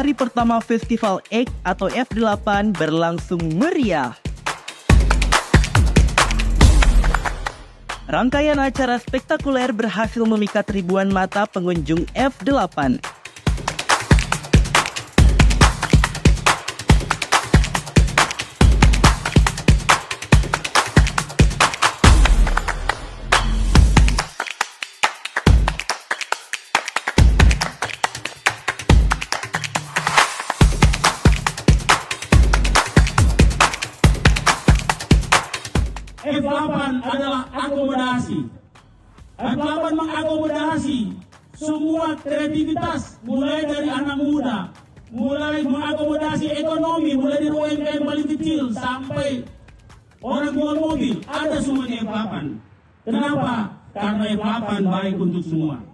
hari pertama Festival X atau F8 berlangsung meriah. Rangkaian acara spektakuler berhasil memikat ribuan mata pengunjung F8. F8 adalah akomodasi. F8 mengakomodasi semua kreativitas, mulai dari anak muda, mulai mengakomodasi ekonomi, mulai dari UMKM paling kecil sampai orang jual mobil, ada semua di F8. Kenapa? Karena F8 baik untuk semua.